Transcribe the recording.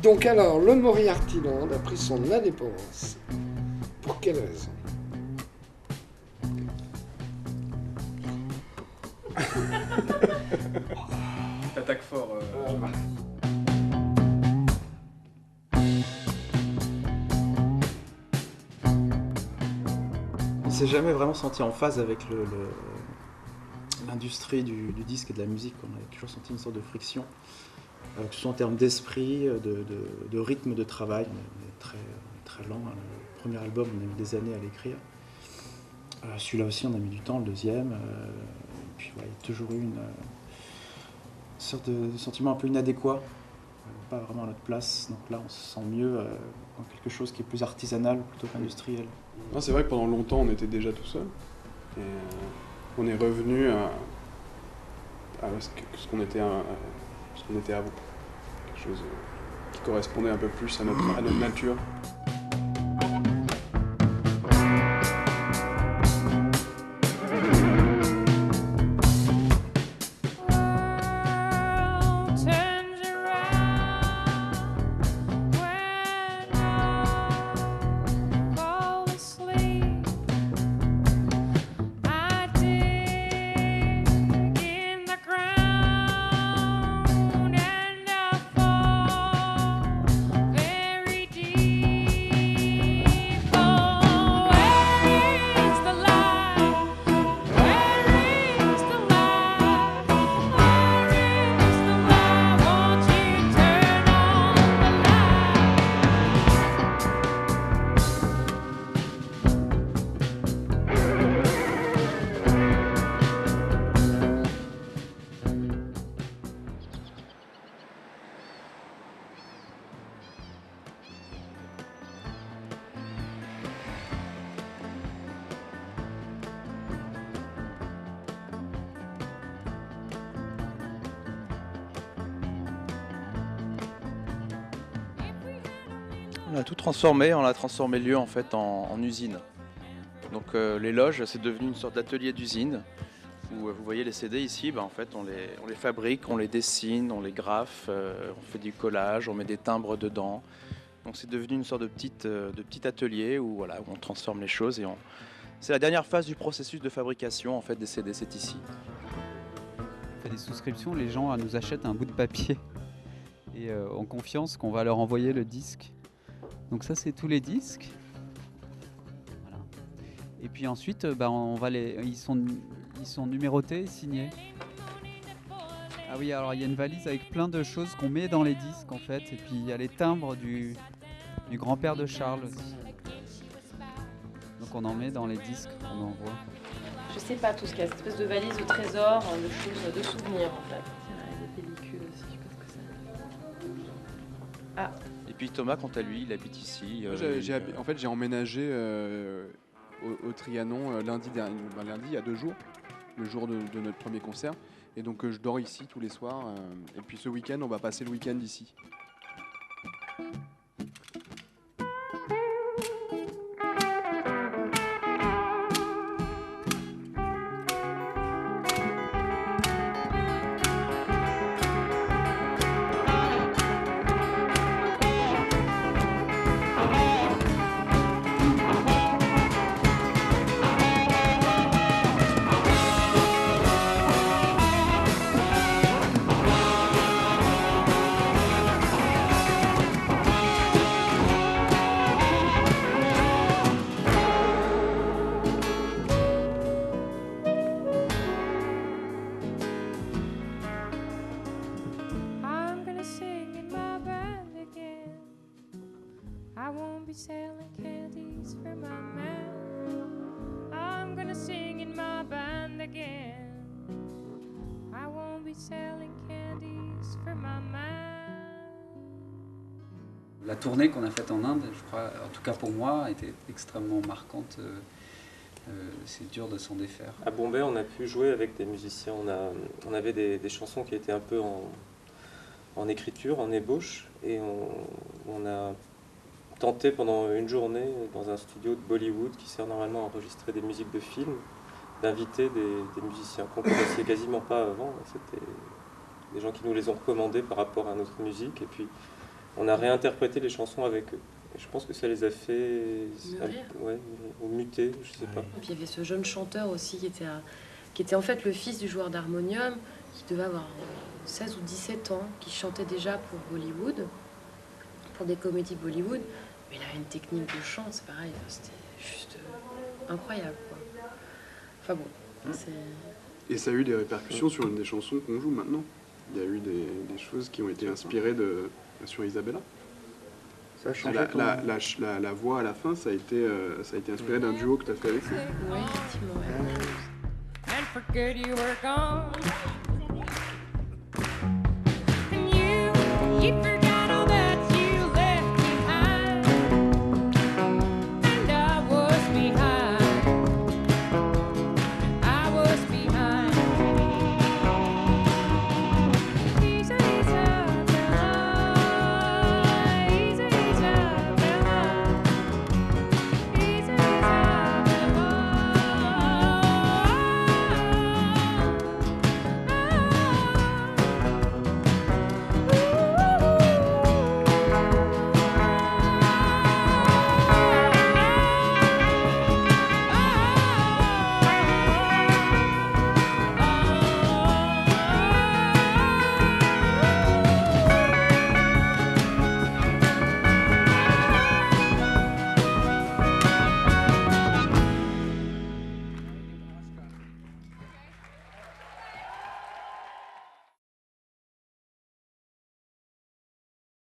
Donc alors, le Moriarty Land a pris son indépendance. Pour quelle raison? T'attaques fort. On s'est jamais vraiment senti en phase avec l'industrie du disque et de la musique. On a toujours senti une sorte de friction, que ce soit en termes d'esprit, de rythme de travail. On est très lent. Le premier album, on a mis des années à l'écrire. Celui-là aussi, on a mis du temps, le deuxième. Puis voilà, il y a toujours eu une sorte de sentiment un peu inadéquat, pas vraiment à notre place. Donc là, on se sent mieux dans quelque chose qui est plus artisanal plutôt qu'industriel. Non, c'est vrai que pendant longtemps, on était déjà tout seul. Et on est revenu à ce qu'on était avant. Quelque chose qui correspondait un peu plus à notre nature. On a tout transformé, on a transformé le lieu en fait en usine. Donc les loges, c'est devenu une sorte d'atelier d'usine où vous voyez les CD ici, en fait on les fabrique, on les dessine, on les graffe, on fait du collage, on met des timbres dedans. Donc c'est devenu une sorte de petit atelier où on transforme les choses et c'est la dernière phase du processus de fabrication en fait des CD, c'est ici. On fait des souscriptions, les gens nous achètent un bout de papier et ont confiance qu'on va leur envoyer le disque. Donc ça c'est tous les disques. Voilà. Et puis ensuite ils sont numérotés et signés. Ah oui, alors il y a une valise avec plein de choses qu'on met dans les disques en fait, et puis il y a les timbres du grand-père de Charles aussi. Donc on en met dans les disques qu'on envoie. Je sais pas tout ce qu'il y a, cette espèce de valise de trésors, de choses, de souvenirs en fait. Des pellicules aussi, je sais pas ce que c'est. Ah. Et puis Thomas, quant à lui, il habite ici. En fait, j'ai emménagé au Trianon lundi, il y a 2 jours, le jour de notre premier concert. Et donc je dors ici tous les soirs. Et puis ce week-end, on va passer le week-end ici. selling candies for my man. I'm gonna sing in my band again. I won't be selling candies for my man. La tournée qu'on a faite en Inde, je crois, en tout cas pour moi, a été extrêmement marquante. C'est dur de s'en défaire. À Bombay, on a pu jouer avec des musiciens. On avait des chansons qui étaient un peu en écriture, en ébauche, et on a tenté pendant une journée dans un studio de Bollywood qui sert normalement à enregistrer des musiques de films, d'inviter des musiciens qu'on ne connaissait quasiment pas avant. C'était des gens qui nous les ont recommandés par rapport à notre musique, et puis on a réinterprété les chansons avec eux. Et je pense que ça les a fait Mûrir. ouais, ou muter, je sais pas. Et puis il y avait ce jeune chanteur aussi qui était en fait le fils du joueur d'harmonium, qui devait avoir 16 ou 17 ans, qui chantait déjà pour Bollywood, pour des comédies Bollywood. Mais il avait une technique de chant, c'est pareil, enfin, c'était juste incroyable, quoi. Enfin bon, c'est... Et ça a eu des répercussions sur une des chansons qu'on joue maintenant. Il y a eu des choses qui ont été inspirées sur Isabella. Ça a changé La voix à la fin, ça a été inspiré d'un duo que tu as fait avec lui. Oui, effectivement, ouais. And for good you were gone.